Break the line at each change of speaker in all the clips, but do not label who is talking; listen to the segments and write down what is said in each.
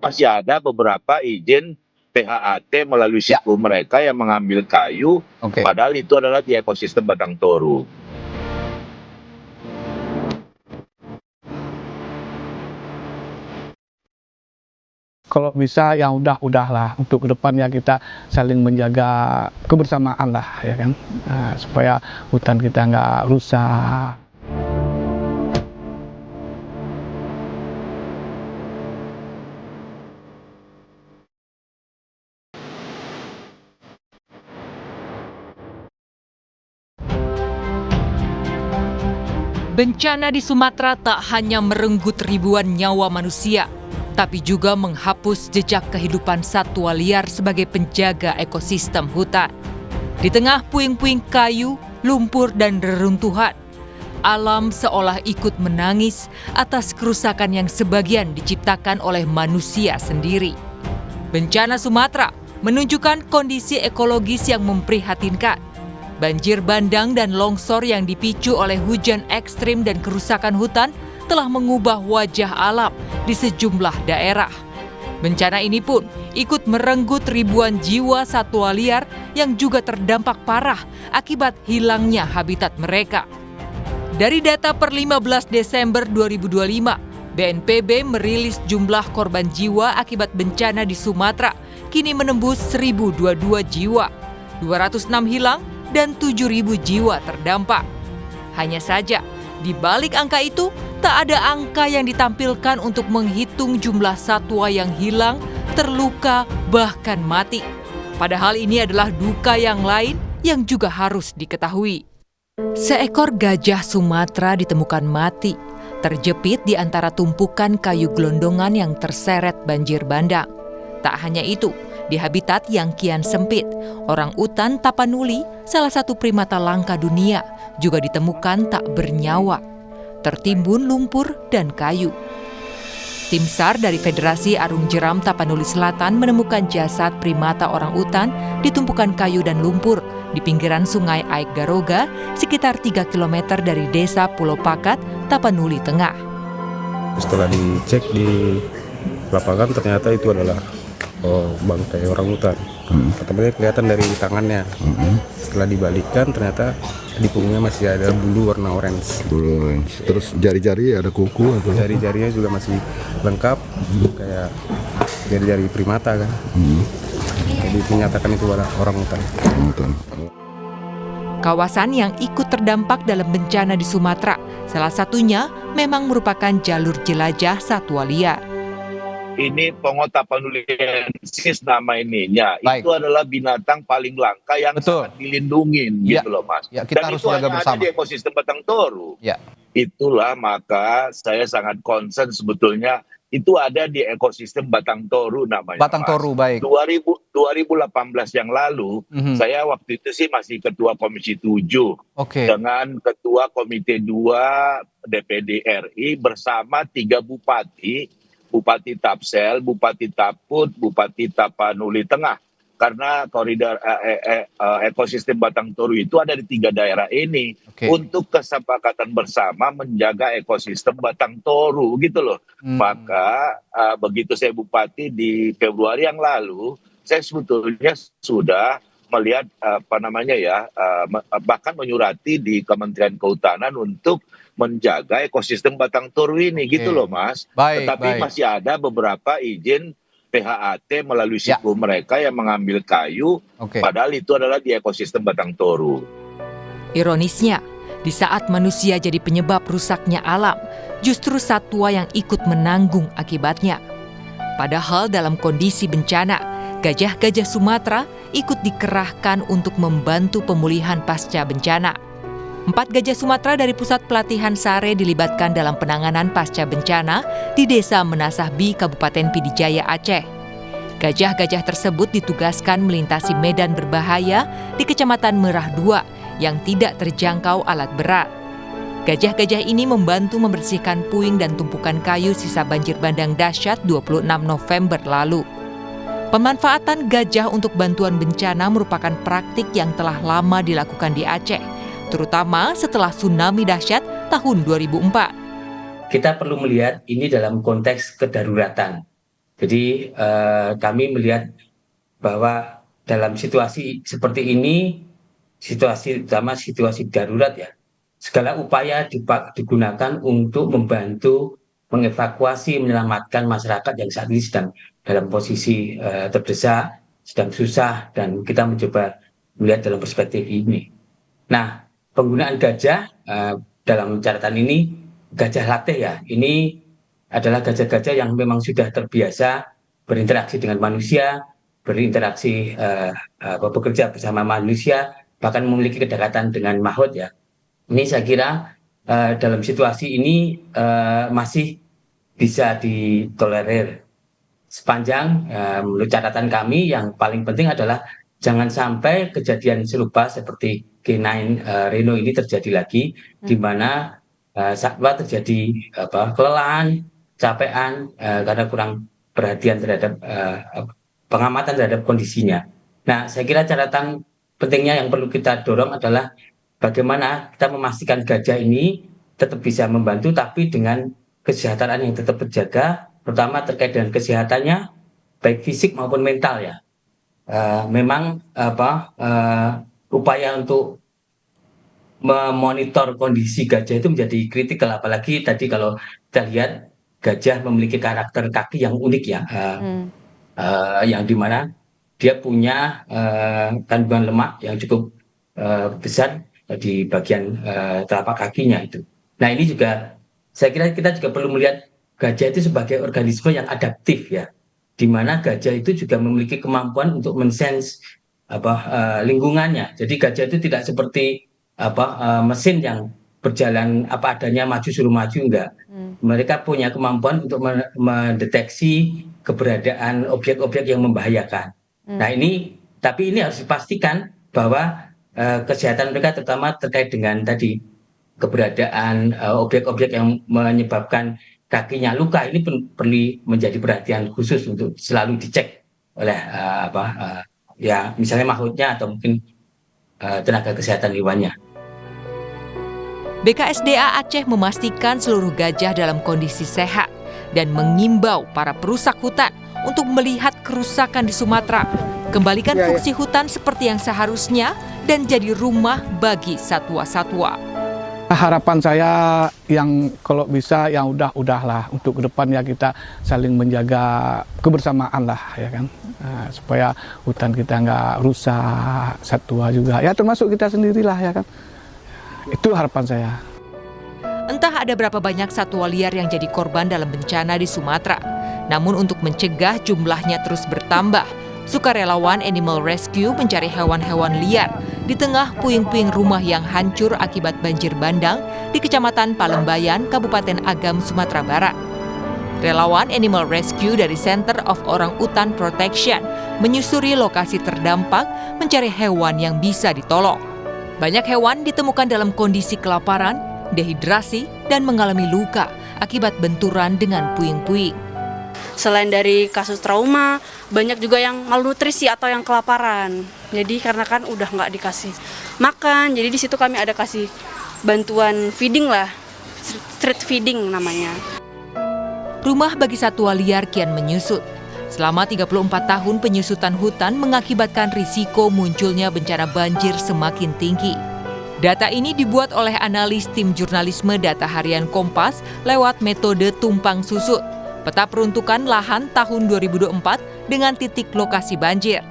masih ada beberapa izin PHAT melalui siku mereka yang mengambil kayu, padahal itu adalah di ekosistem Batang Toru.
Kalau bisa ya udahlah, untuk kedepannya kita saling menjaga kebersamaan lah, ya kan, supaya hutan kita nggak rusak.
Bencana di Sumatera tak hanya merenggut ribuan nyawa manusia, tapi juga menghapus jejak kehidupan satwa liar sebagai penjaga ekosistem hutan. Di tengah puing-puing kayu, lumpur, dan reruntuhan, alam seolah ikut menangis atas kerusakan yang sebagian diciptakan oleh manusia sendiri. Bencana Sumatera menunjukkan kondisi ekologis yang memprihatinkan. Banjir bandang dan longsor yang dipicu oleh hujan ekstrim dan kerusakan hutan telah mengubah wajah alam di sejumlah daerah. Bencana ini pun ikut merenggut ribuan jiwa satwa liar yang juga terdampak parah akibat hilangnya habitat mereka. Dari data per 15 Desember 2025, BNPB merilis jumlah korban jiwa akibat bencana di Sumatera kini menembus 1.022 jiwa, 206 hilang, dan 7.000 jiwa terdampak. Hanya saja, di balik angka itu, tak ada angka yang ditampilkan untuk menghitung jumlah satwa yang hilang, terluka, bahkan mati. Padahal ini adalah duka yang lain yang juga harus diketahui. Seekor gajah Sumatera ditemukan mati, terjepit di antara tumpukan kayu gelondongan yang terseret banjir bandang. Tak hanya itu, di habitat yang kian sempit, orangutan tapanuli, salah satu primata langka dunia, juga ditemukan tak bernyawa, tertimbun lumpur dan kayu. Tim SAR dari Federasi Arung Jeram Tapanuli Selatan menemukan jasad primata orangutan di tumpukan kayu dan lumpur di pinggiran Sungai Aik Garoga, sekitar 3 km dari Desa Pulau Pakat, Tapanuli Tengah.
Setelah dicek di lapangan, ternyata itu adalah bangkai orangutan. Pertamanya kelihatan dari tangannya. Setelah dibalikkan, ternyata di punggungnya masih ada bulu warna orange.
Terus jari-jari ada kuku atau?
Jari-jarinya juga masih lengkap, kayak jari-jari primata kan. Jadi dinyatakan itu adalah orangutan.
Kawasan yang ikut terdampak dalam bencana di Sumatera, salah satunya memang merupakan jalur jelajah satwa liar.
Ini Pongo tapanuliensis nama ininya. Itu adalah binatang paling langka yang sangat dilindungin, gitu loh Mas.
Kita
Dan
harus
itu
jaga
hanya
bersama
ada di ekosistem Batang Toru. Itulah maka saya sangat concern sebetulnya itu ada di ekosistem Batang Toru namanya.
Batang Toru, baik.
2018 yang lalu, saya waktu itu sih masih ketua Komisi 7 dengan ketua Komite 2 DPD RI bersama 3 bupati, Bupati Tapsel, Bupati Taput, Bupati Tapanuli Tengah. Karena koridor ekosistem Batang Toru itu ada di 3 daerah ini untuk kesepakatan bersama menjaga ekosistem Batang Toru gitu loh. Maka begitu saya bupati di Februari yang lalu, saya sebetulnya sudah melihat bahkan menyurati di Kementerian Kehutanan untuk menjaga ekosistem Batang Toru ini gitu loh Mas. Tetapi masih ada beberapa izin PHAT melalui siku mereka yang mengambil kayu, padahal itu adalah di ekosistem Batang Toru.
Ironisnya, di saat manusia jadi penyebab rusaknya alam, justru satwa yang ikut menanggung akibatnya. Padahal dalam kondisi bencana, gajah-gajah Sumatera ikut dikerahkan untuk membantu pemulihan pasca bencana. 4 gajah Sumatera dari Pusat Pelatihan Sare dilibatkan dalam penanganan pasca bencana di Desa Menasahbi, Kabupaten Pidijaya, Aceh. Gajah-gajah tersebut ditugaskan melintasi medan berbahaya di Kecamatan Merah 2 yang tidak terjangkau alat berat. Gajah-gajah ini membantu membersihkan puing dan tumpukan kayu sisa banjir bandang dahsyat 26 November lalu. Pemanfaatan gajah untuk bantuan bencana merupakan praktik yang telah lama dilakukan di Aceh, terutama setelah tsunami dahsyat tahun 2004.
Kita perlu melihat ini dalam konteks kedaruratan.
Jadi kami melihat bahwa dalam situasi seperti ini, situasi utama situasi darurat ya, segala upaya digunakan untuk membantu mengevakuasi, menyelamatkan masyarakat yang saat ini sedang dalam posisi terdesak, sedang susah, dan kita mencoba melihat dalam perspektif ini. Nah, penggunaan gajah dalam catatan ini, gajah latih ya, ini adalah gajah-gajah yang memang sudah terbiasa berinteraksi dengan manusia, berinteraksi bekerja bersama manusia, bahkan memiliki kedekatan dengan makhluk ya. Ini saya kira dalam situasi ini masih bisa ditolerir. Sepanjang menurut catatan kami yang paling penting adalah jangan sampai kejadian serupa seperti K9 Reno ini terjadi lagi, di mana satwa terjadi kelelahan, capean karena kurang perhatian terhadap pengamatan terhadap kondisinya. Nah, saya kira catatan pentingnya yang perlu kita dorong adalah bagaimana kita memastikan gajah ini tetap bisa membantu, tapi dengan kesejahteraan yang tetap terjaga, terutama terkait dengan kesehatannya, baik fisik maupun mental ya. Memang upaya untuk memonitor kondisi gajah itu menjadi kritikal, apalagi tadi kalau kita lihat gajah memiliki karakter kaki yang unik ya, yang dimana dia punya kandungan lemak yang cukup besar di bagian telapak kakinya itu. Nah, ini juga saya kira kita juga perlu melihat gajah itu sebagai organisme yang adaptif ya, di mana gajah itu juga memiliki kemampuan untuk mensense lingkungannya. Jadi gajah itu tidak seperti mesin yang berjalan apa adanya, maju suruh maju, enggak. Mereka punya kemampuan untuk mendeteksi keberadaan objek-objek yang membahayakan. Nah, tapi ini harus dipastikan bahwa kesehatan mereka terutama terkait dengan tadi keberadaan objek-objek yang menyebabkan kakinya luka, ini perlu menjadi perhatian khusus untuk selalu dicek oleh ya misalnya makhluknya atau mungkin tenaga kesehatan hewannya.
BKSDA Aceh memastikan seluruh gajah dalam kondisi sehat dan mengimbau para perusak hutan untuk melihat kerusakan di Sumatera, kembalikan fungsi hutan seperti yang seharusnya dan jadi rumah bagi satwa-satwa.
Harapan saya yang kalau bisa yang udahlah untuk kedepannya kita saling menjaga kebersamaan lah ya kan, supaya hutan kita nggak rusak, satwa juga ya termasuk kita sendirilah ya kan. Itu harapan saya.
Entah ada berapa banyak satwa liar yang jadi korban dalam bencana di Sumatera. Namun untuk mencegah jumlahnya terus bertambah, sukarelawan Animal Rescue mencari hewan-hewan liar di tengah puing-puing rumah yang hancur akibat banjir bandang di Kecamatan Palembayan, Kabupaten Agam, Sumatera Barat. Relawan Animal Rescue dari Center of Orang Utan Protection menyusuri lokasi terdampak mencari hewan yang bisa ditolong. Banyak hewan ditemukan dalam kondisi kelaparan, dehidrasi, dan mengalami luka akibat benturan dengan puing-puing.
Selain dari kasus trauma, banyak juga yang malnutrisi atau yang kelaparan. Jadi karena kan udah nggak dikasih makan, jadi di situ kami ada kasih bantuan feeding lah, street feeding namanya.
Rumah bagi satwa liar kian menyusut. Selama 34 tahun penyusutan hutan mengakibatkan risiko munculnya bencana banjir semakin tinggi. Data ini dibuat oleh analis tim jurnalisme Data Harian Kompas lewat metode tumpang susut, peta peruntukan lahan tahun 2024 dengan titik lokasi banjir.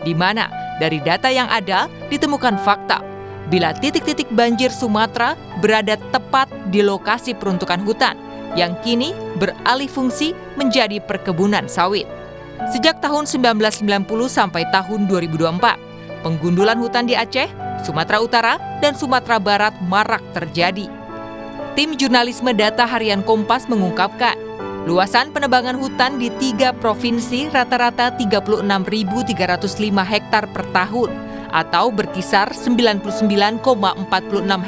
Di mana dari data yang ada ditemukan fakta bila titik-titik banjir Sumatera berada tepat di lokasi peruntukan hutan yang kini beralih fungsi menjadi perkebunan sawit. Sejak tahun 1990 sampai tahun 2024, penggundulan hutan di Aceh, Sumatera Utara, dan Sumatera Barat marak terjadi. Tim jurnalisme Data Harian Kompas mengungkapkan, luasan penebangan hutan di 3 provinsi rata-rata 36.305 hektar per tahun atau berkisar 99,46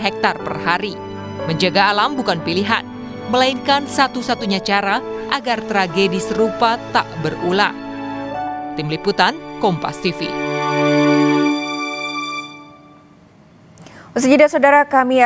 hektar per hari. Menjaga alam bukan pilihan, melainkan satu-satunya cara agar tragedi serupa tak berulang. Tim Liputan, Kompas TV.
Usai jeda, saudara, kami